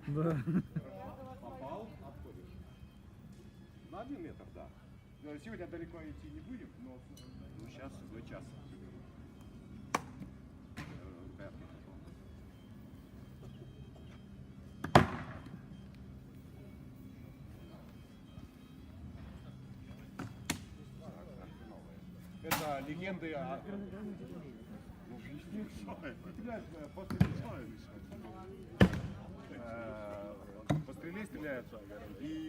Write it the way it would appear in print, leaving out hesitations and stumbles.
Да. Попал, обходишь. На 1 метр, да. Сегодня далеко идти не будем, но ну, сейчас за час. Пятый попал. Это легенды о... По стреле стреляют, и